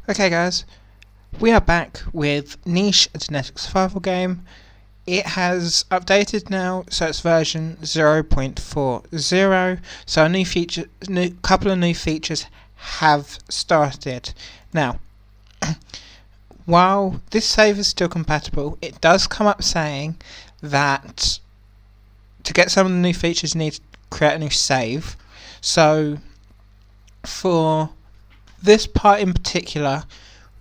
Okay guys, we are back with Niche, a genetic survival game. It has updated now, so it's version 0.40. So a couple of new features have started. Now, while this save is still compatible, it does come up saying that to get some of the new features you need to create a new save. So for this part in particular,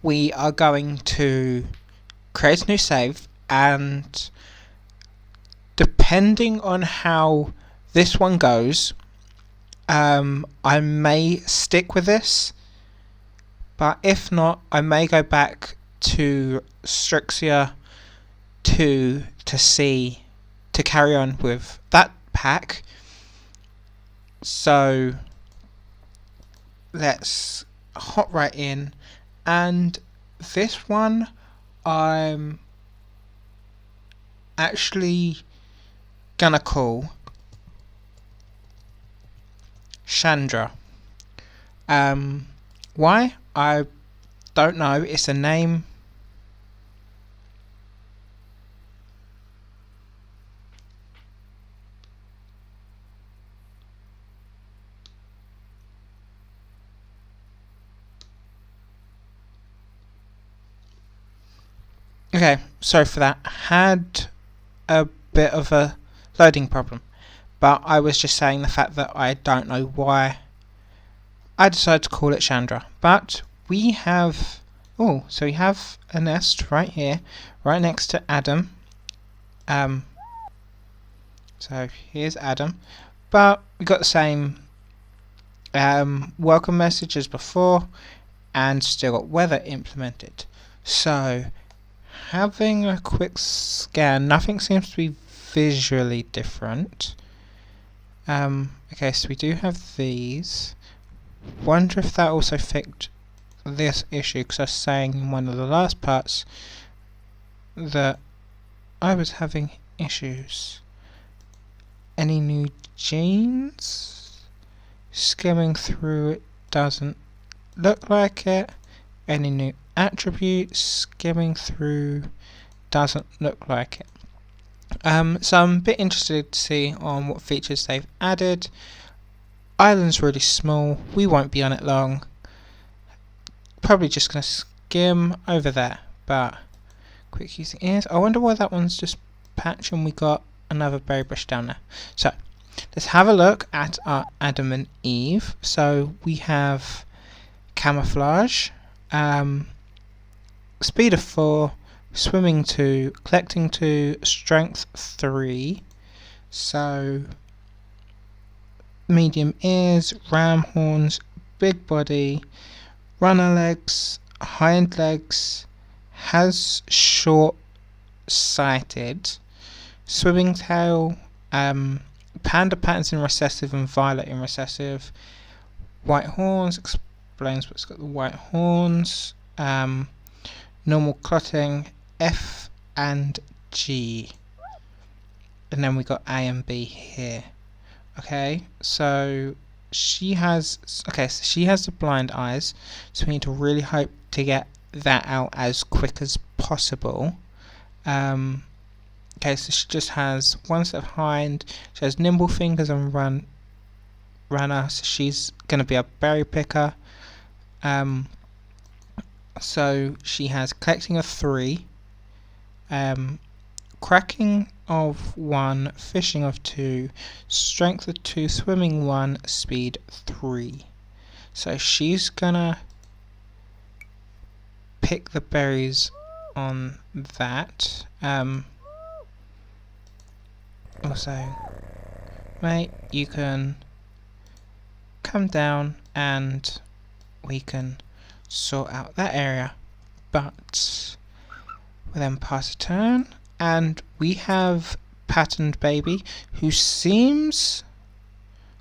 we are going to create a new save, and depending on how this one goes, I may stick with this, but if not, I may go back to Strixia to carry on with that pack. So let's hop right in, and this one I'm actually gonna call Chandra. Why? I don't know. It's a name. Okay, sorry for that. Had a bit of a loading problem, but I was just saying the fact that I don't know why I decided to call it Chandra. But we have, so we have a nest right here, right next to Adam. So here's Adam, but we got the same welcome message as before, and still got weather implemented. So having a quick scan, nothing seems to be visually different. Okay, so we do have these. Wonder if that also fixed this issue, because I was saying in one of the last parts that I was having issues. Any new genes? Skimming through it doesn't look like it. Any new attributes? Skimming through doesn't look like it. So I'm a bit interested to see on what features they've added. Island's really small, we won't be on it long. Probably just gonna skim over there, but quick using ears. I wonder why that one's just patch and we got another berry bush down there. So let's have a look at our Adam and Eve. So we have camouflage, speed of 4, swimming 2, collecting 2, strength 3. So medium ears, ram horns, big body, runner legs, hind legs, has short sighted, swimming tail, panda patterns in recessive and violet in recessive, white horns, explains what's got the white horns, normal clotting, F and G, and then we got A and B here. Okay, so she has the blind eyes, so we need to really hope to get that out as quick as possible. Okay, so she just has one set of hind, she has nimble fingers and runner, so she's going to be a berry picker. So she has collecting of 3, cracking of 1, fishing of 2, strength of 2, swimming 1, speed 3. So she's gonna pick the berries on that. Also, mate, you can come down and we can sort out that area. But we'll then pass a turn, and we have patterned baby who seems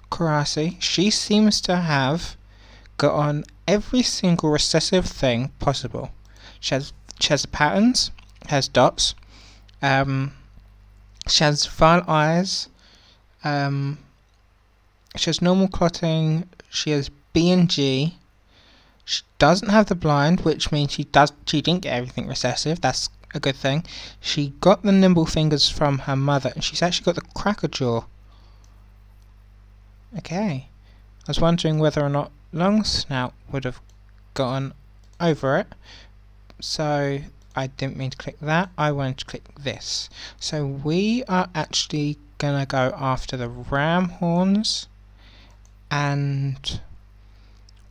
Karasi. She seems to have got on every single recessive thing possible. She has patterns, has dots, she has violet eyes, she has normal clotting, she has B and G, doesn't have the blind, which means she didn't get everything recessive. That's a good thing. She got the nimble fingers from her mother, and she's actually got the cracker jaw. Okay. I was wondering whether or not long snout would have gotten over it. So I didn't mean to click that. I wanted to click this. So we are actually gonna go after the ram horns. And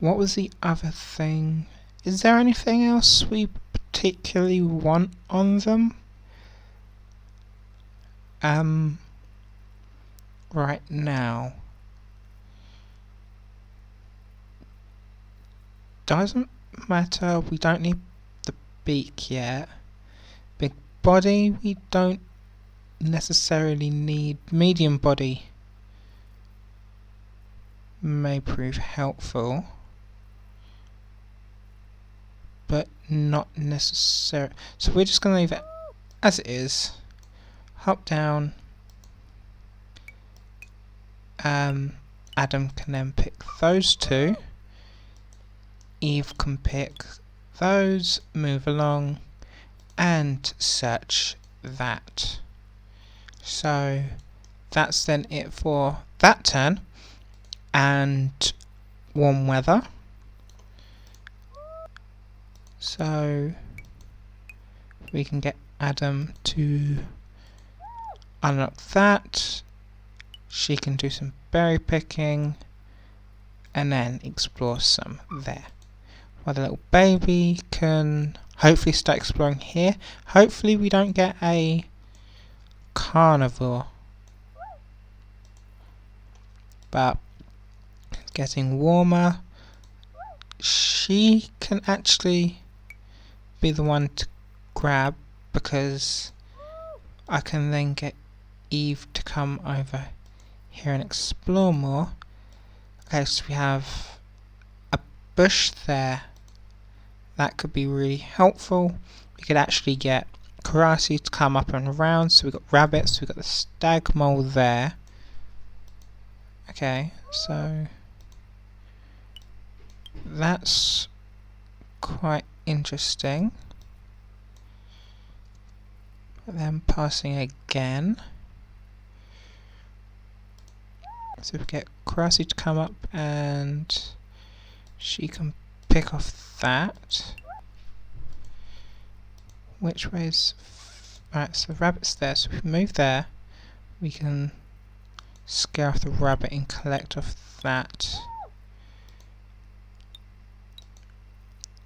what was the other thing? Is there anything else we particularly want on them? Right now. Doesn't matter, we don't need the beak yet. Big body, we don't necessarily need. Medium body may prove helpful, but not necessary. So we're just going to leave it as it is. Hop down. Adam can then pick those two. Eve can pick those, move along, and search that. So that's then it for that turn. And warm weather. So we can get Adam to unlock that. She can do some berry picking and then explore some there. While the little baby can hopefully start exploring here. Hopefully we don't get a carnivore. But it's getting warmer. She can actually be the one to grab, because I can then get Eve to come over here and explore more. Okay, so we have a bush there. That could be really helpful. We could actually get Karasi to come up and around. So we've got rabbits, we've got the stag mole there. Okay, so that's quite interesting. But then passing again. So we get Karasi to come up and she can pick off that. Which way's right? So the rabbit's there, so if we move there, we can scare off the rabbit and collect off that.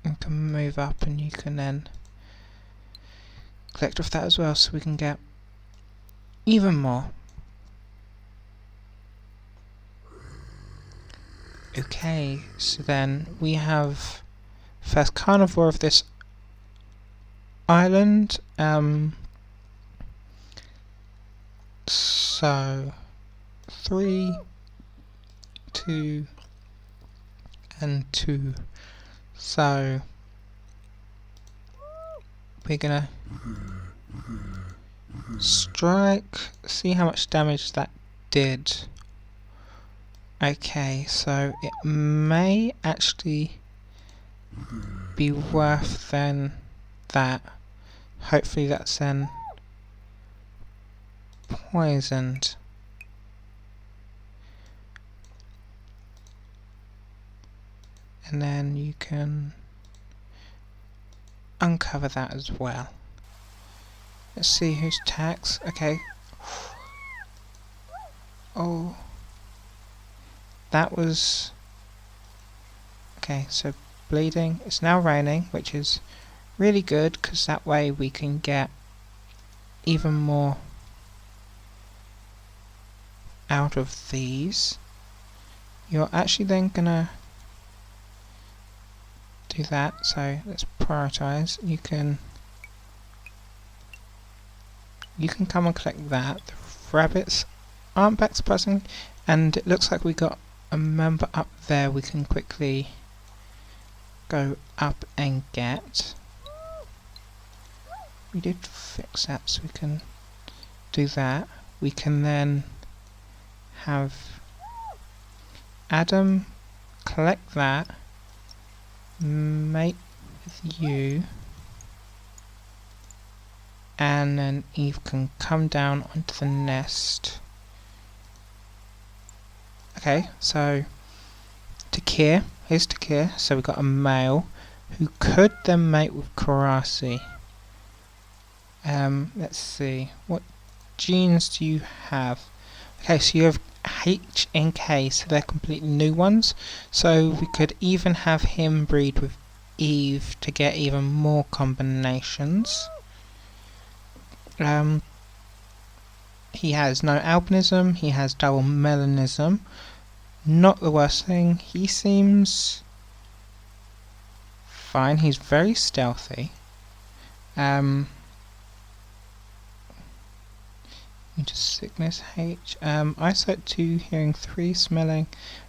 You can move up and you can then collect off that as well, so we can get even more. Okay, so then we have first carnivore of this island. So 3, 2, and 2. So we're gonna strike, see how much damage that did. Okay, so it may actually be worth then that. Hopefully that's then poisoned. And then you can uncover that as well. Let's see whose attacks. Okay. Oh. That was... Okay, so bleeding. It's now raining, which is really good, because that way we can get even more out of these. You're actually then gonna do that, so let's prioritize. You can come and collect that. The rabbits aren't back surprisingly, and it looks like we got a member up there we can quickly go up and get. We did fix that, so we can do that. We can then have Adam collect that, mate with you, and then Eve can come down onto the nest. Okay, so Takir, here's Takir, so we've got a male who could then mate with Karasi. Let's see, what genes do you have? Okay, so you have H and K, so they're completely new ones. So we could even have him breed with Eve to get even more combinations. He has no albinism, he has double melanism. Not the worst thing, he seems fine, he's very stealthy. Just sickness H. Eyesight 2, hearing 3, smelling,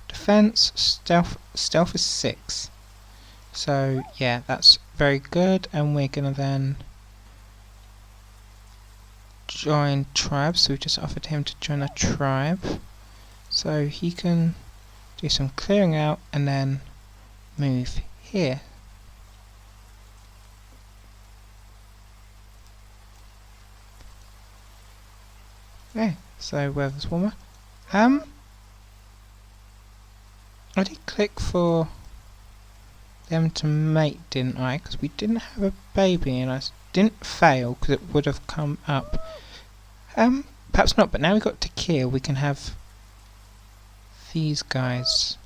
defense, stealth is 6. So yeah, that's very good, and we're gonna then join tribe. So we just offered him to join a tribe, so he can do some clearing out and then move here. Okay, so weather's warmer. I did click for them to mate, didn't I? Because we didn't have a baby, and I didn't fail because it would have come up. Perhaps not. But now we've got Takir, we can have these guys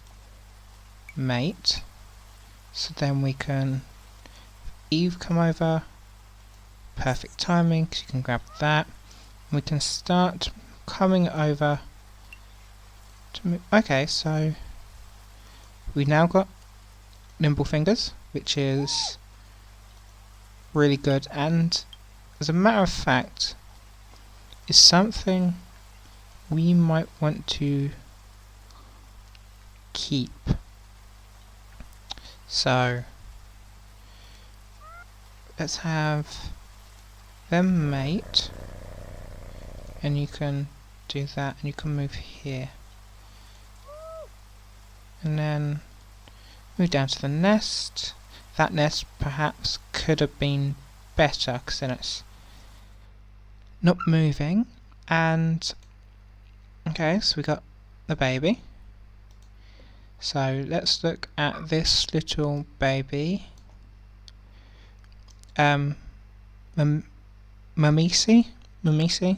mate. So then we can Eve come over. Perfect timing, because you can grab that. We can start coming over to move. Okay, so we've now got nimble fingers, which is really good, and as a matter of fact is something we might want to keep. So let's have them mate, and you can do that, and you can move here, and then move down to the nest. That nest perhaps could have been better because then it's not moving. And okay, so we got the baby. So let's look at this little baby. Mamisi,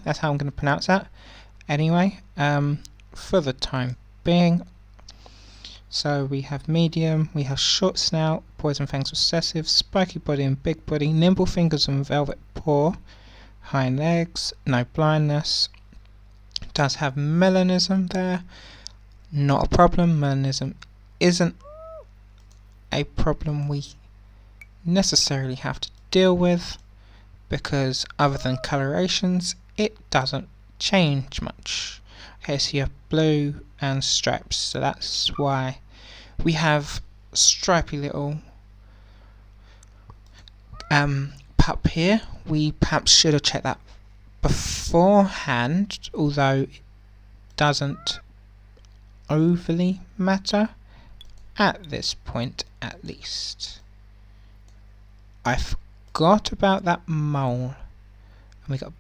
that's how I'm going to pronounce that. Anyway, for the time being. So we have medium, we have short snout, poison fangs recessive, spiky body and big body, nimble fingers and velvet paw, hind legs, no blindness. Does have melanism there, not a problem. Melanism isn't a problem we necessarily have to deal with, because other than colorations it doesn't change much. Okay, so you have blue and stripes, so that's why we have stripy little pup here. We perhaps should have checked that beforehand, although it doesn't overly matter at this point, at least. I forgot about that mole, and we got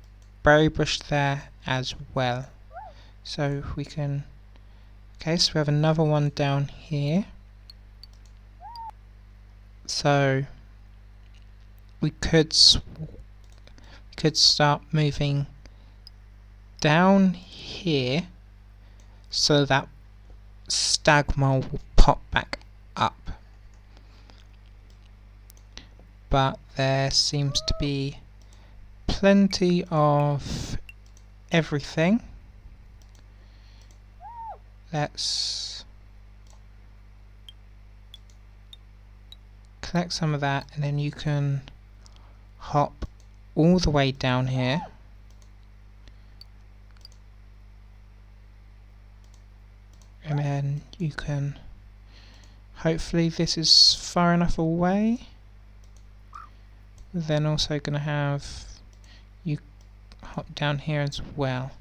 berry bush there as well. So we can, okay, so we have another one down here. So we could start moving down here so that stag mole will pop back up. But there seems to be plenty of everything. Let's collect some of that, and then you can hop all the way down here. And then you can, hopefully this is far enough away. We're then also going to have you hop down here as well.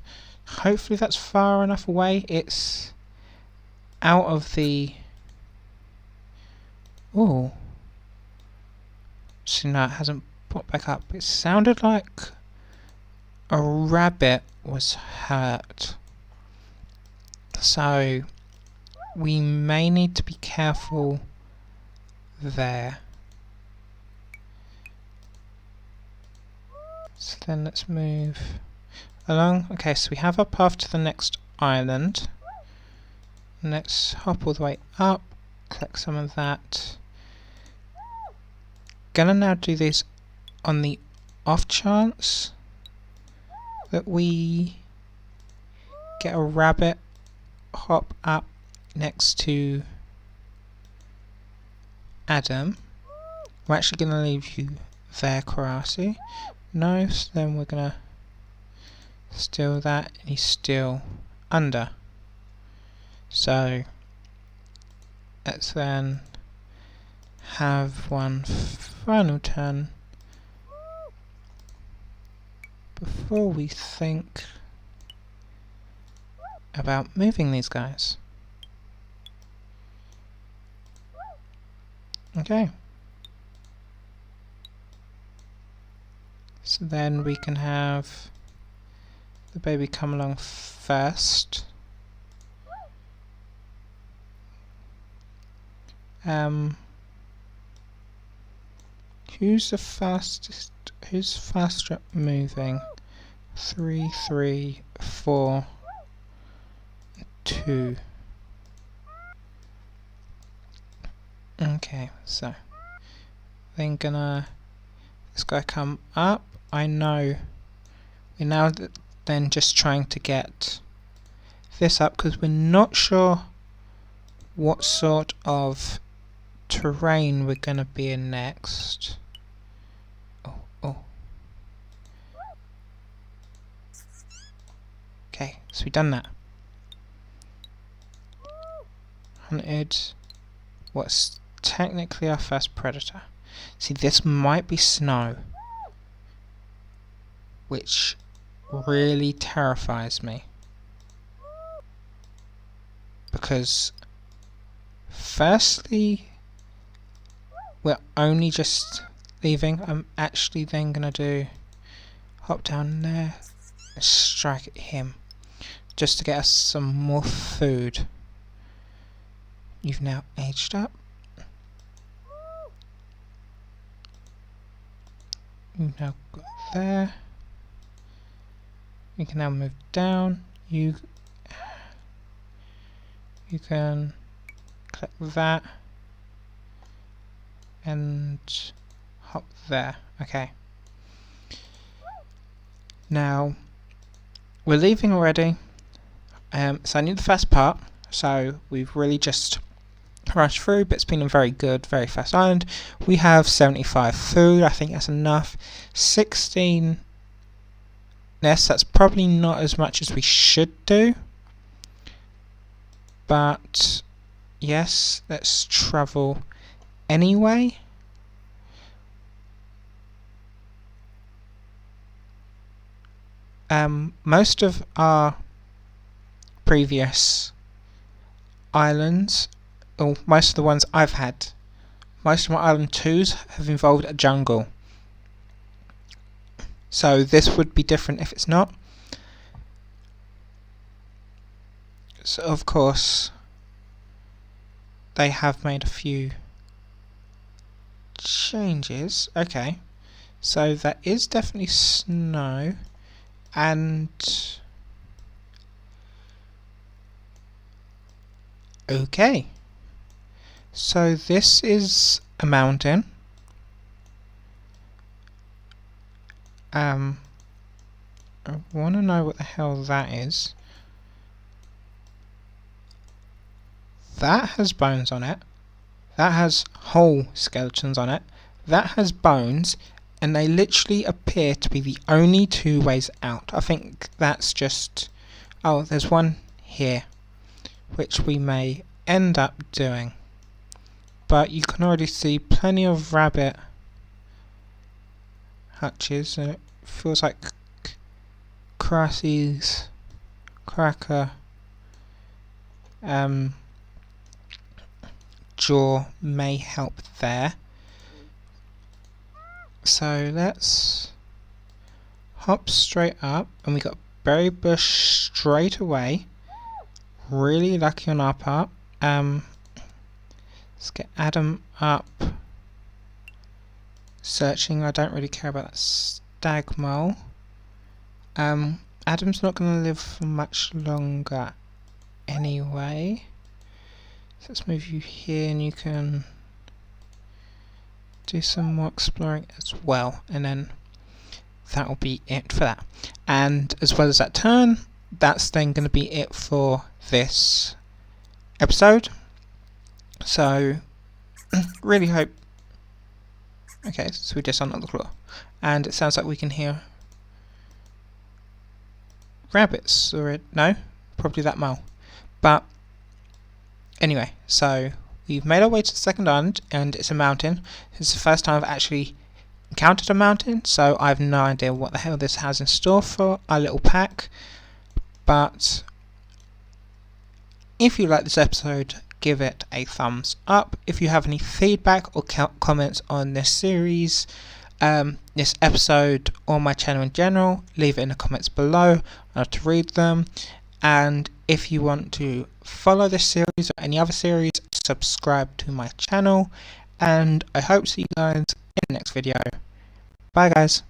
Hopefully that's far enough away. It's out of the... Oh, Actually, no, it hasn't popped back up. It sounded like a rabbit was hurt. So we may need to be careful there. So then let's move along. Okay, so we have our path to the next island. Let's hop all the way up, collect some of that. Gonna now do this on the off chance that we get a rabbit hop up next to Adam. We're actually gonna leave you there, Karasi. No, so then we're gonna steal that, and he's still under. So let's then have one final turn before we think about moving these guys. Okay. So then we can have the baby come along first. Who's the fastest? Who's faster at moving? 3, 3, 4, 2. Okay, so then gonna this guy come up. I know we're now then just trying to get this up because we're not sure what sort of terrain we're gonna be in next. Oh. Okay, so we've done that. Hunted what's technically our first predator. See, this might be snow, which really terrifies me. Because firstly, we're only just leaving. I'm actually then gonna do hop down there and strike at him just to get us some more food. You've now aged up. You've now got there. We can now move down. You can click that and hop there. Okay. Now we're leaving already. So I need the first part. So we've really just rushed through, but it's been a very good, very fast island. We have 75 food. I think that's enough. 16. Yes, that's probably not as much as we should do. But yes, let's travel anyway. Most of our previous islands, or most of the ones I've had, most of my island 2s have involved a jungle. So this would be different if it's not. So of course they have made a few changes. Okay, so that is definitely snow, and okay, so this is a mountain. I want to know what the hell that is. That has bones on it. That has whole skeletons on it. That has bones, and they literally appear to be the only two ways out. I think that's just... oh, there's one here, which we may end up doing. But you can already see plenty of rabbit hutches, and it feels like Krasi's cracker jaw may help there. So let's hop straight up, and we got berry bush straight away. Really lucky on our part. Let's get Adam up. Searching. I don't really care about that stag mole. Adam's not going to live for much longer anyway. So let's move you here, and you can do some more exploring as well, and then that will be it for that. And as well as that turn, that's then going to be it for this episode. So really hope. Okay, so we just unlocked the floor, and it sounds like we can hear rabbits, or no, probably that mole. But anyway, so we've made our way to the second island, and it's a mountain. It's the first time I've actually encountered a mountain, so I have no idea what the hell this has in store for our little pack. But if you like this episode, give it a thumbs up. If you have any feedback or comments on this series, this episode, or my channel in general, leave it in the comments below. I'd love to read them. And if you want to follow this series or any other series, subscribe to my channel. And I hope to see you guys in the next video. Bye guys.